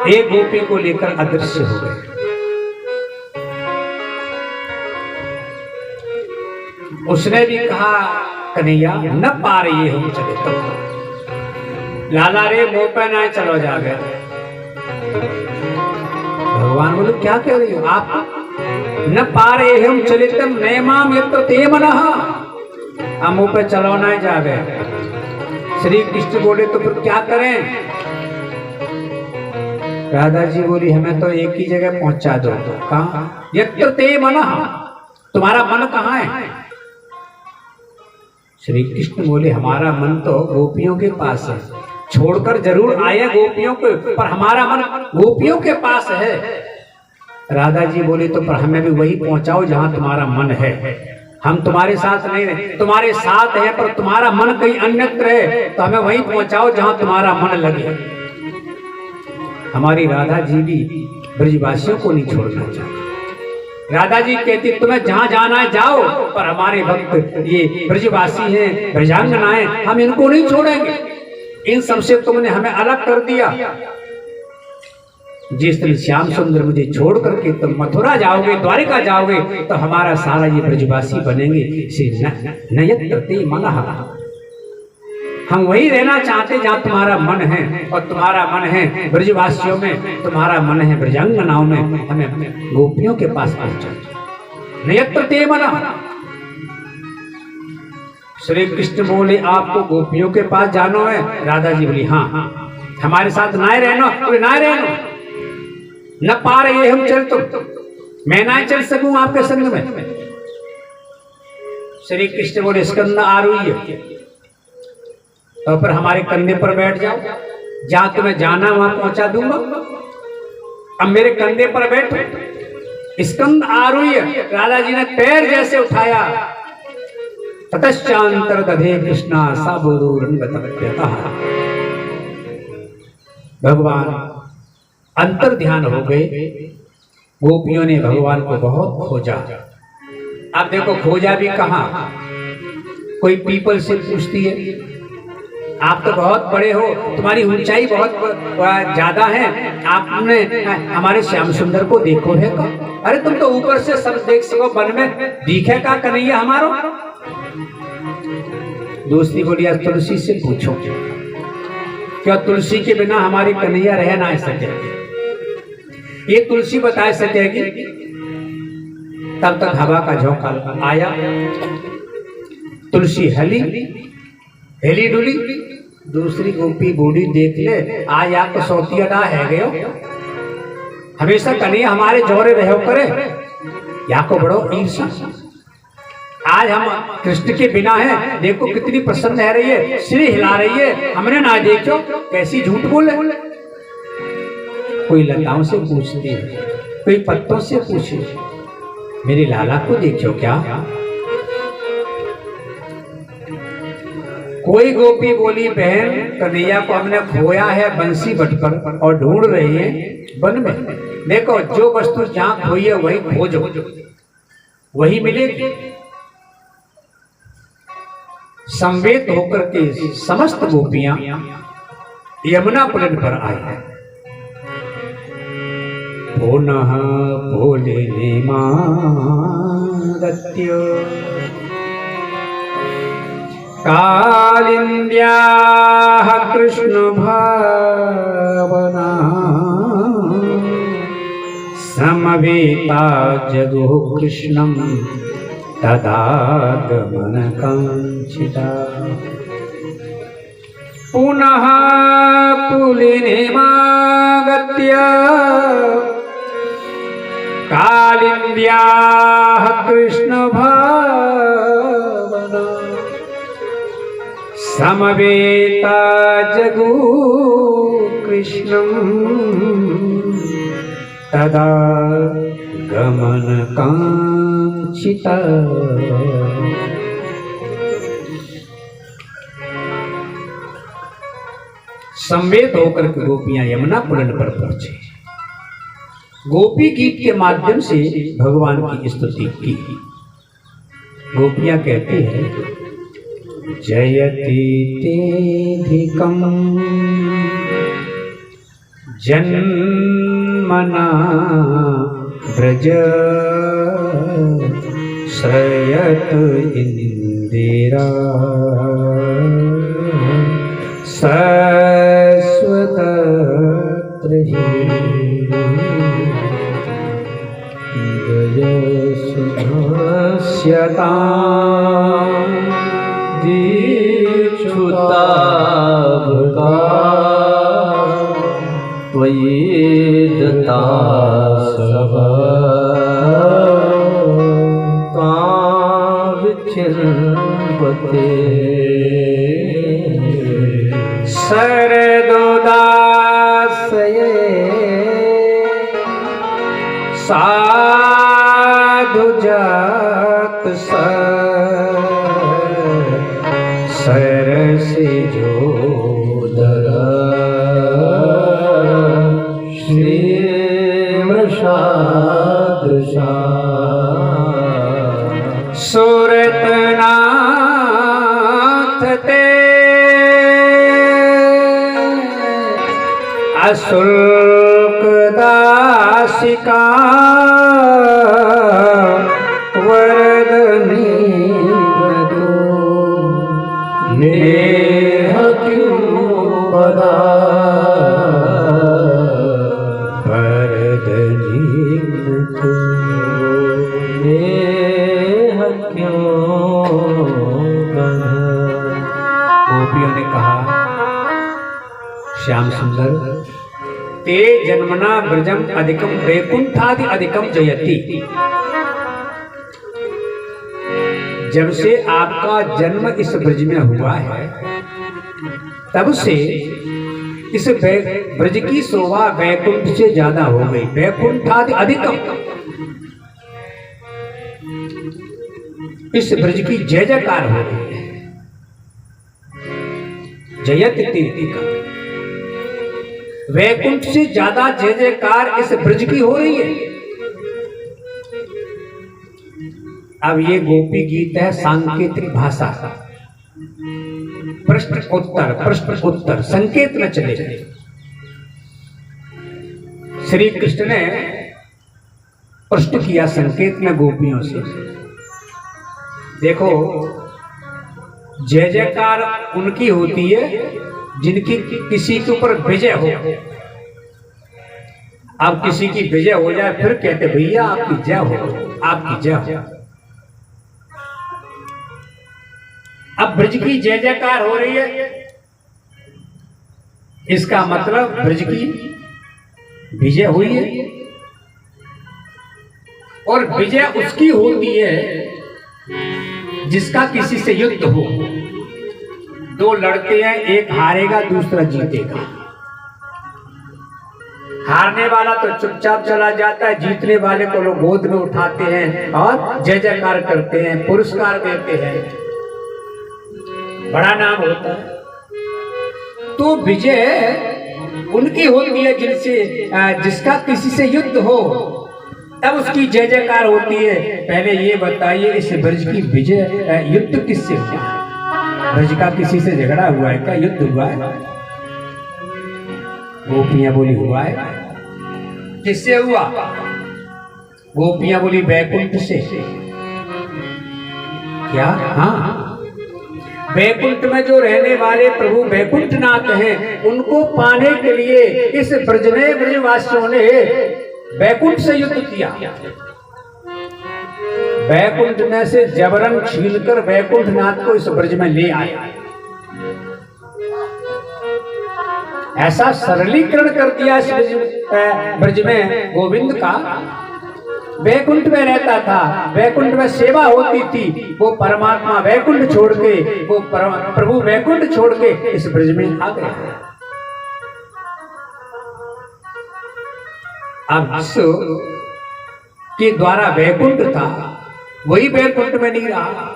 एक गोपी को लेकर अदृश्य हो गए। उसने भी कहा, कन्हैया न पा रही हम चले तो। लाला रे मुंह पे ना चलो जा गए। भगवान बोले क्या कह रही हो आप, न पा रहे हम चले तम नैमाम यत्र ते मनः, हम मुंह पे चलो ना जा गए। श्री कृष्ण बोले तो फिर क्या करें। राधा जी बोली हमें तो एक ही जगह पहुंचा दो। कहां? यत्र ते मनः, तुम्हारा मन कहाँ है। श्री कृष्ण बोले हमारा मन तो गोपियों के पास है, छोड़कर जरूर आए गोपियों को, पर हमारा मन गोपियों के पास है। राधा जी बोले तो पर हमें भी वही पहुंचाओ जहां तुम्हारा मन है। हम तुम्हारे साथ नहीं रहे, तुम्हारे साथ है पर तुम्हारा मन कहीं अन्यत्र है, तो हमें वही पहुंचाओ जहां तुम्हारा मन लगे। हमारी राधा जी भी ब्रजवासियों को नहीं छोड़ना चाहती। राधा जी कहती तुम्हें जहां जाना है जाओ, पर हमारे भक्त ये ब्रजवासी हैं, ब्रजांगनाएं, हम इनको नहीं छोड़ेंगे। इन सबसे तुमने हमें अलग कर दिया। जिस दिन श्याम सुंदर मुझे छोड़ करके तुम मथुरा जाओगे, द्वारिका जाओगे, तो हमारा सारा ये ब्रजवासी बनेंगे। नयत्रते मनः, हम वही रहना चाहते जहां तुम्हारा मन है, और तुम्हारा मन है ब्रजवासियों में, तुम्हारा मन है ब्रजांगनाओं में, हमें गोपियों के पास पहुंचा। नयत्रते मनः। श्री कृष्ण बोले आपको गोपियों के पास जाना है। राधा जी बोली हाँ, हमारे साथ नाय रहना। बोले नाय रहना, न पा रहे हम चल, तो मैं ना चल सकूं आपके संग में। श्री कृष्ण बोले स्कंद आरूह्य, तो फिर हमारे कंधे पर बैठ जाओ, जहां तुम्हें जाना वहां पहुंचा दूंगा। अब मेरे कंधे पर बैठो। स्कंद आरूह्य, राधा जी ने पैर जैसे उठाया, ततश्चांतर दधे कृष्णा साबुरुरंगतव्यतः। भगवान अंतर ध्यान हो गए। गोपियों ने भगवान को बहुत खोजा। आप देखो खोजा भी कहां, कोई पीपल से पूछती है आप तो बहुत बड़े हो, तुम्हारी ऊंचाई बहुत ज्यादा है, आपने हमारे श्याम सुंदर को देखो है का? अरे तुम तो ऊपर से सब देख सको, वन में दिखे का कन्हैया हमारो। दूसरी बोली तुलसी से पूछो, क्या तुलसी के बिना हमारी कन्हैया रह ना सके? ये तुलसी बता सकेगी? तब तक हवा का झोंका आया, तुलसी हेली डुली। दूसरी गोपी बूढ़ी देख ले, आज आपको सौती अदा है गयो, हमेशा कन्हैया हमारे जोरे रहो करे, या को बड़ो ईर्षा। आज हम कृष्ण के बिना है, देखो कितनी प्रसन्न रह रही है, सिर हिला रही है, हमने ना देखो कैसी झूठ बोले। कोई लताओं से पूछती है, कोई पत्तों से पूछे, मेरे लाला को देखो क्या। कोई गोपी बोली बहन कन्हैया को हमने खोया है बंसी बट पर और ढूंढ रही है वन में। देखो जो वस्तु जहां खोई है वही खोजो, वही मिलेगी। संवेद होकर के समस्त गोपियां यमुना पुलिन पर आई। पुनः पुलिने मागत्य कालिन्द्याः कृष्ण भावना समवेता जगो कृष्णं तदागमनकाङ्क्षिता। पुनः पुलिनिमागत्य कालिन्द्याः कृष्ण भावना समवेता जगो कृष्णं तदा गमनकाङ्क्षिता। संवेद होकर के गोपियां यमुना पुलिन पर पहुंचे। गोपी गीत के माध्यम से भगवान की स्तुति की। गोपियां कहती है जयति तेधिकं जन्मना ब्रज श्रयत इंदिरा शाश्वतत्र हि गयसुधास्यता दीक्षुतावका त्वयि दत्ता सभा ताविच्छिन्वते शरदोदासये साधुजात सरसिजोदर श्रीमृषादृशा सुरतनाथ ते अशुल्क दासिका वरदनी नेह क्यों बदा वरदनी नेह क्यों बदा। गोपियों ने कहा श्याम सुंदर ते जन्मना ब्रजम अधिकम वैकुंठादि अधिकम जयति। जब से आपका जन्म इस ब्रज में हुआ है तब से इस ब्रज की शोभा वैकुंठ से ज्यादा हो गई। वैकुंठादि अधिकम, इस ब्रज की जय जयकार हो रही है। जयति तीर्थिका, वैकुंठ से ज्यादा जय जयकार इस ब्रज की हो रही है। अब ये गोपी गीत है सांकेतिक भाषा, प्रश्न उत्तर संकेत में चले जाए। श्री कृष्ण ने प्रश्न किया संकेत में गोपियों से। देखो जय जयकार उनकी होती है जिनकी किसी के ऊपर विजय हो। अब किसी की विजय हो जाए फिर कहते भैया आपकी जय हो, आपकी जय हो। अब ब्रज की जय जयकार हो रही है, इसका मतलब ब्रज की विजय हुई है। और विजय उसकी होती है जिसका किसी से युद्ध हो। दो लड़ते हैं, एक हारेगा दूसरा जीतेगा। हारने वाला तो चुपचाप चला जाता है, जीतने वाले को लोग गोद में उठाते हैं और जय जयकार करते हैं, पुरस्कार देते हैं, बड़ा नाम होता है। तो विजय उनकी होती है जिसका किसी से युद्ध हो, तब उसकी जय जयकार होती है। पहले ये बताइए, इस ब्रज की विजय युद्ध किससे हुआ? ब्रज का किसी से झगड़ा हुआ है क्या? युद्ध हुआ है? गोपियां बोली हुआ है। किससे हुआ? गोपियां बोली वैकुंठ से। क्या? हाँ, वैकुंठ में जो रहने वाले प्रभु वैकुंठनाथ हैं, उनको पाने के लिए इस ब्रज में ब्रजवासियों ने वैकुंठ से युद्ध किया। वैकुंठ में से जबरन छीनकर वैकुंठनाथ को इस ब्रज में ले आया। ऐसा सरलीकरण कर दिया इस ब्रज में गोविंद का। वैकुंठ में रहता था, वैकुंठ में सेवा होती थी, वो परमात्मा वैकुंठ छोड़ के, वो प्रभु वैकुंठ छोड़ के इस ब्रज में आ गया। अब के द्वारा वैकुंठ था, वही वैकुंठ में नहीं रहा।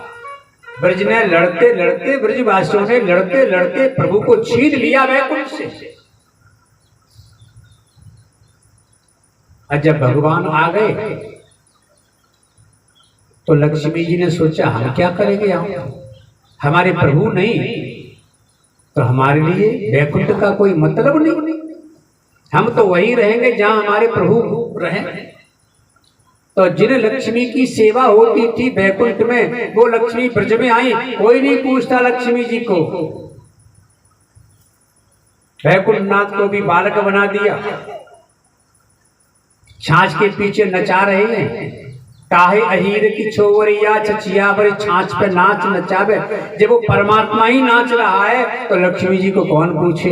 ब्रज ने लड़ते लड़ते, ब्रजवासियों ने लड़ते लड़ते प्रभु को छीन लिया वैकुंठ से। और जब भगवान आ गए तो लक्ष्मी जी ने सोचा, हम क्या करेंगे, हमारे प्रभु नहीं तो हमारे लिए वैकुंठ का कोई मतलब नहीं, हम तो वहीं रहेंगे जहां हमारे प्रभु रहे। तो जिन लक्ष्मी की सेवा होती थी वैकुंठ में, वो लक्ष्मी ब्रज में आई, कोई नहीं पूछता लक्ष्मी जी को। वैकुंठनाथ को भी बालक बना दिया, छाछ के पीछे नचा रहे हैं। काहे अहीर की छोवरिया छचियावर छाछ पे नाच नचावे। जब वो परमात्मा ही नाच रहा है तो लक्ष्मी जी को कौन पूछे।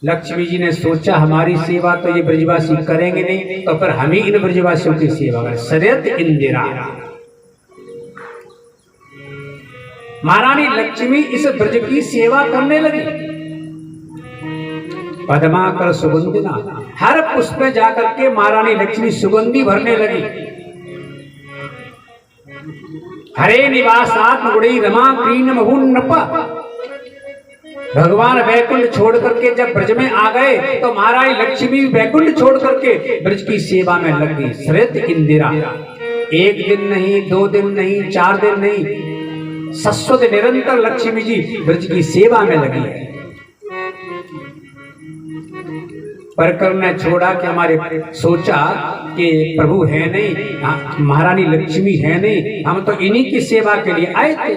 लक्ष्मी जी ने सोचा, हमारी सेवा तो ये ब्रजवासी करेंगे नहीं, तो फिर हम ही इन ब्रजवासियों की सेवा करें। सरयत इंदिरा, महारानी लक्ष्मी इस ब्रज की सेवा करने लगी। पद्माकर सुगंधिना, हर पुष्प में जाकर के महारानी लक्ष्मी सुगंधी भरने लगी। हरे निवासात्म गुणी रमा क्रीन महुन्नपा। भगवान वैकुंठ छोड़ करके जब ब्रज में आ गए तो महारानी लक्ष्मी वैकुंठ छोड़ करके ब्रज की सेवा में लग गई। सरयत इंदिरा, एक दिन नहीं, 2 दिन नहीं, 4 दिन नहीं, शाश्वत निरंतर लक्ष्मी जी ब्रज की सेवा में लगी है। परकर ने छोड़ा कि हमारे सोचा कि प्रभु है नहीं, महारानी लक्ष्मी है नहीं, हम तो इन्हीं की सेवा के लिए आए थे,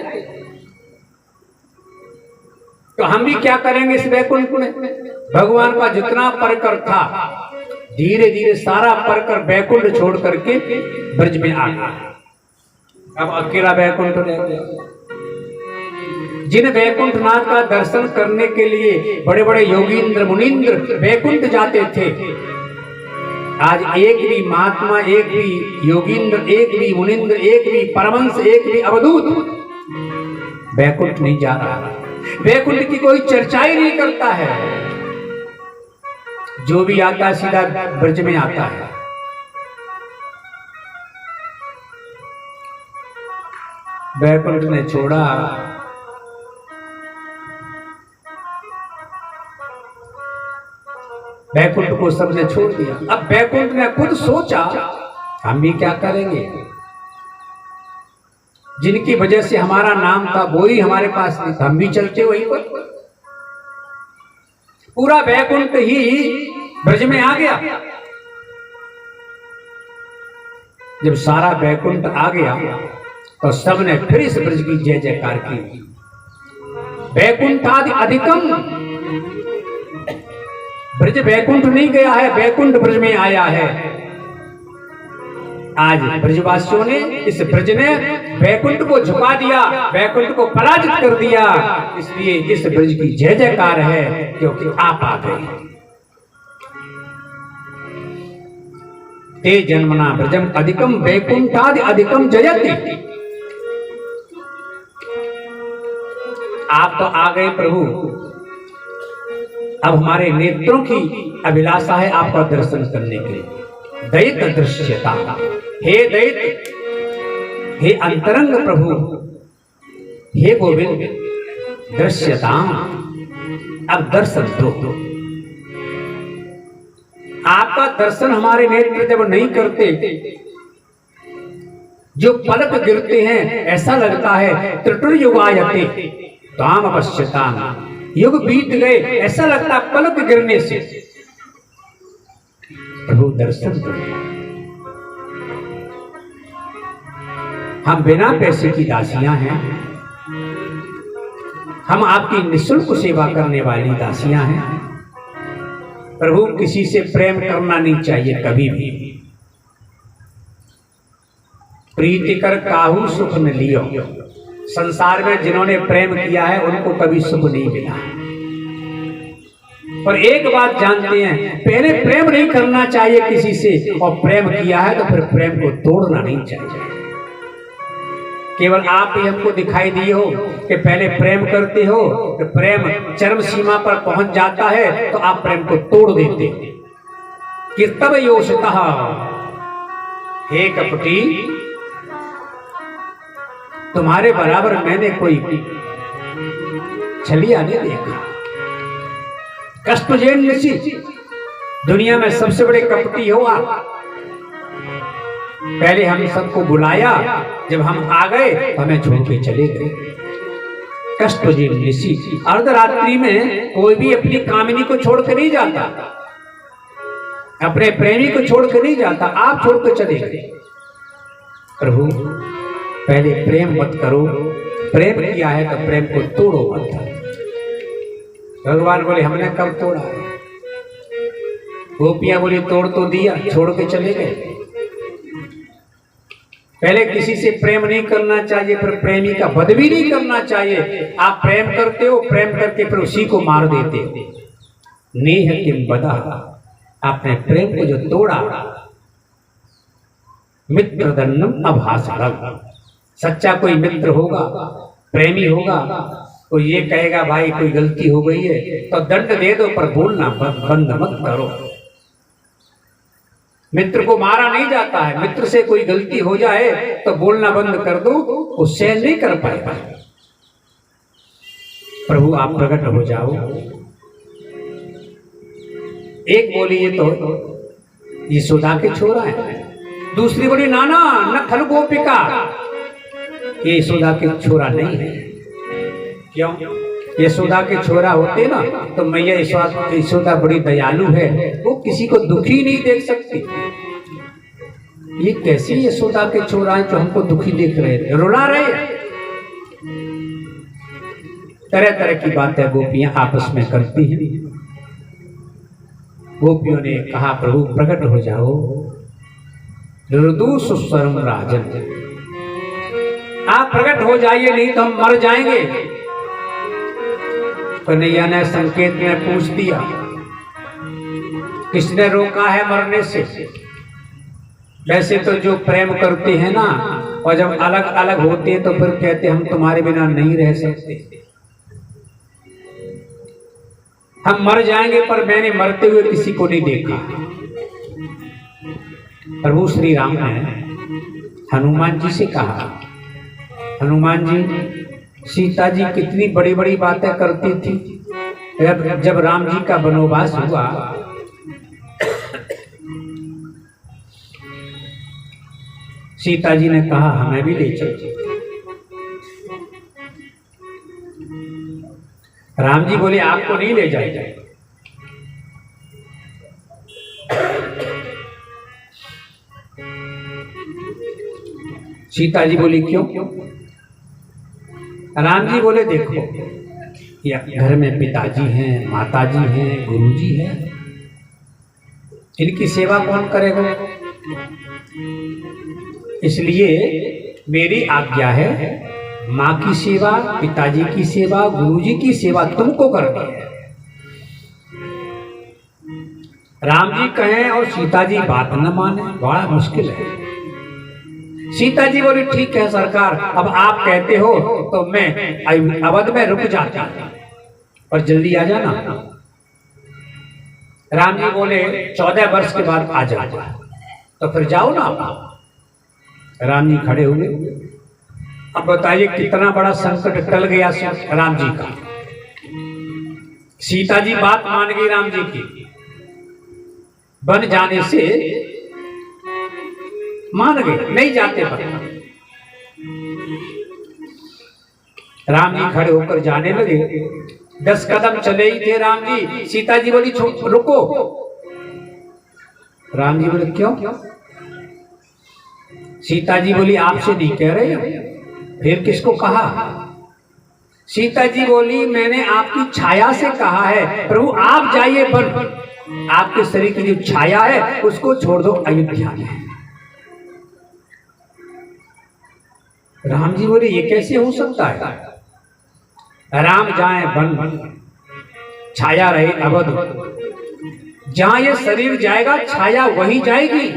तो हम भी क्या करेंगे इस वैकुंठ में। भगवान का जितना परकर था, धीरे धीरे सारा परकर वैकुंठ छोड़ करके ब्रज में आ गया। अब अकेला वैकुंठ रह गया। जिन वैकुंठनाथ का दर्शन करने के लिए बड़े बड़े योगींद्र मुनींद्र वैकुंठ जाते थे, आज एक भी महात्मा, एक भी योगींद्र, एक भी मुनींद्र, एक भी परमहंस, एक भी अवधूत वैकुंठ नहीं जा रहा। वैकुंठ की कोई चर्चा ही नहीं करता है। जो भी आता है सीधा ब्रज में आता है। वैकुंठ ने छोड़ा, वैकुंठ को सबने छोड़ दिया। अब वैकुंठ ने खुद सोचा, हम भी क्या करेंगे, जिनकी वजह से हमारा नाम था वो ही हमारे पास नहीं, हम भी चलते वहीं पर। पूरा वैकुंठ ही ब्रज में आ गया। जब सारा वैकुंठ आ गया तो सबने फिर इस ब्रज की जय जयकार की। वैकुंठादि अधिकम, ब्रज वैकुंठ नहीं गया है, वैकुंठ ब्रज में आया है। आज ब्रजवासियों ने, इस ब्रज ने वैकुंठ को झुका दिया, वैकुंठ को पराजित कर दिया। इसलिए इस ब्रज की जय जयकार है, क्योंकि आप आ गए। ते जन्मना ब्रजम अधिकम वैकुंठादि अधिकम जयति। आप तो आ गए प्रभु, अब हमारे नेत्रों की अभिलाषा है आपका दर्शन करने के लिए। दैत दृश्यता, हे दैत, हे अंतरंग प्रभु, हे गोविंद, दृश्यता, अब दर्शन दो। आपका दर्शन हमारे नेत्र जब नहीं करते, जो पलक गिरते हैं, ऐसा लगता है त्रिटुर्युगायते ताम पश्यताम, युग बीत गए, ऐसा लगता है पलक गिरने से। प्रभु दर्शन करो। हम बिना पैसे की दासियां हैं, हम आपकी निःशुल्क सेवा करने वाली दासियां हैं। प्रभु किसी से प्रेम करना नहीं चाहिए कभी भी। प्रीति कर काहू सुख न लियो। संसार में जिन्होंने प्रेम किया है उनको कभी सुख नहीं मिला। पर एक बात जानते हैं, पहले प्रेम नहीं करना चाहिए किसी से, और प्रेम किया है तो फिर प्रेम को तोड़ना नहीं चाहिए। केवल आप ही हमको दिखाई दिए हो कि पहले प्रेम करते हो, तो प्रेम चरम सीमा पर पहुंच जाता है तो आप प्रेम को तोड़ देते हो। कीर्तव योषितः, हे कपटी, तुम्हारे बराबर मैंने कोई छलिया नहीं देखा। कष्टजेन ऋषि, दुनिया में सबसे बड़े कपटी हो आप। पहले हम सबको बुलाया, जब हम आ गए तो हमें छोड़ के चले गए। कष्टजेन ऋषि, अर्धरात्रि में कोई भी अपनी कामिनी को छोड़ के नहीं जाता, अपने प्रेमी को छोड़ के नहीं जाता, आप छोड़ के चले गए। प्रभु पहले प्रेम मत करो, प्रेम किया है तो प्रेम को तोड़ो मत। भगवान बोले हमने कब तोड़ा है? गोपियां बोली तोड़ तो दिया, छोड़ के चले गए। पहले किसी से प्रेम नहीं करना चाहिए, फिर प्रेमी का वध भी नहीं करना चाहिए। आप प्रेम करते हो, प्रेम करके फिर उसी को मार देते हो। नेह किम बदा, आपने प्रेम को जो तोड़ा। मित्र दन्नम अभासरम, सच्चा कोई मित्र होगा, प्रेमी होगा, तो ये कहेगा भाई कोई गलती हो गई है तो दंड दे दो, पर बोलना बंद मत करो। मित्र को मारा नहीं जाता है, मित्र से कोई गलती हो जाए तो बोलना बंद कर दो, वो सहन नहीं कर पाएगा। प्रभु आप प्रकट हो जाओ। एक बोली ये तो यशोदा के छोरा है, दूसरी बोली नाना नखल गोपिका, ये यशोदा के छोरा नहीं है। क्यों? यशोदा के छोरा होते ना तो मैया यशोदा बड़ी दयालु है, वो किसी को दुखी नहीं देख सकती। ये कैसी यशोदा के छोरा है जो हमको दुखी देख रहे थे, रुला रहे। तरह तरह की बातें गोपियां आपस में करती हैं। गोपियों ने कहा प्रभु प्रकट हो जाओ। सुस्वरम राजन, आप प्रकट हो जाइए, नहीं तो हम मर जाएंगे। कन्हैया ने संकेत में पूछ दिया, किसने रोका है मरने से? वैसे तो जो प्रेम करते हैं ना, और जब अलग अलग होते हैं तो फिर कहते हम तुम्हारे बिना नहीं रह सकते, हम मर जाएंगे। पर मैंने मरते हुए किसी को नहीं देखा। प्रभु श्री राम ने हनुमान जी से कहा, हनुमान जी, सीता जी कितनी बड़ी बड़ी बातें करती थी। जब राम जी का वनवास हुआ, सीता जी ने कहा हमें भी ले चलो। राम जी बोले आपको नहीं ले जाएगा। सीता जी बोली क्यों? राम जी बोले देखो, या घर में पिताजी हैं, माताजी हैं, गुरुजी हैं, इनकी सेवा कौन करेगा? इसलिए मेरी आज्ञा है, माँ की सेवा, पिताजी की सेवा, गुरुजी की सेवा तुमको करनी है। राम जी कहें और सीता जी बात न माने, बड़ा मुश्किल है। सीता जी बोली ठीक है सरकार, अब आप कहते हो तो मैं अवध में रुक जाती, और जल्दी आ जाना। राम जी बोले 14 वर्ष के बाद आ जाओ। तो फिर जाओ ना आप। राम जी खड़े हुए। अब बताइए कितना बड़ा संकट टल गया राम जी का। सीता जी बात मान गई राम जी की, बन जाने से मान गए, नहीं जाते बन। राम जी खड़े होकर जाने लगे। 10 कदम चले ही थे राम जी, सीता जी बोली रुको। राम जी बोले क्यों? सीता जी बोली आपसे नहीं कह रहे, फिर किसको कहा? सीता जी बोली मैंने आपकी छाया से कहा है, प्रभु आप जाइए वन, आपके शरीर की जो छाया है उसको छोड़ दो अयोध्या में। राम जी बोले ये कैसे हो सकता है? राम जाए वन, छाया रहे अवध। जहां ये शरीर जाएगा छाया वही जाएगी।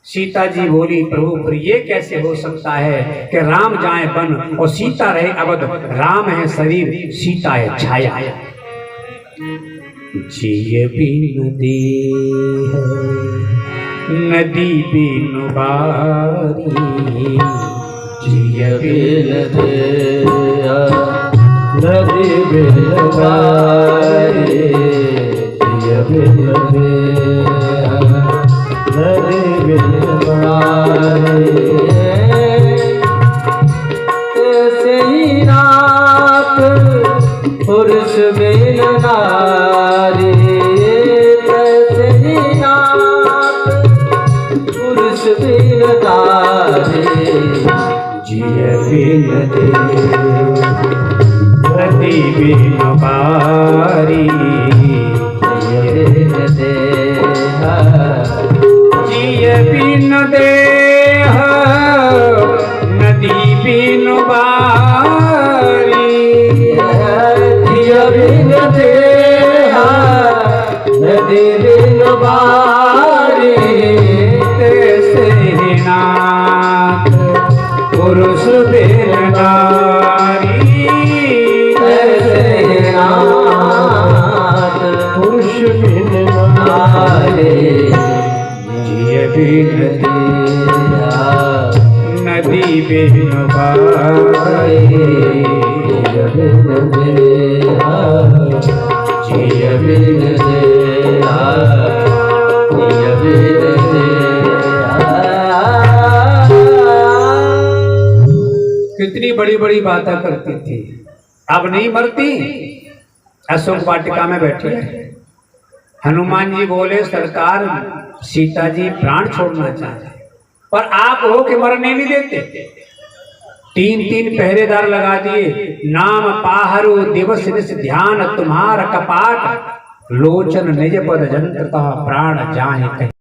सीता जी बोली प्रभु फिर ये कैसे हो सकता है कि राम जाए वन और सीता रहे अवध? राम है शरीर, सीता है छाया। जिय बिन देह नदी बिन बारी, जिय बिन देह नदी बिन बारी, जिय बिन देह नदी बिन बारी। ऐसे ही नाथ पुरुष बिन नारी, ऐसे ही नाथ पुरुष बिन नारी, जिय बिन देह नदी बिन बारी, जिय बिन देह जिय बिन देह नदी बिन बारी, जिय बिन देह नदी बिन बारी। तैसे नाथ पुरुष बिन नारी, ऐसे नाथ पुरुष बिन नारी, जिय बिन देह नदी बिन बारी, जिय बिन देह जिय बिन देह जिय बिन देह। कितनी बड़ी बड़ी बातें करती थी, अब नहीं मरती। अशोक वाटिका में बैठी है। हनुमान जी बोले सरकार सीता जी प्राण छोड़ना चाहते पर आप हो के मरने नहीं देते। 3 पहरेदार लगा दिए। नाम पाहरु दिवस निस ध्यान तुम्हार कपाट, लोचन निज पद जंत्रता प्राण जाहि कहि।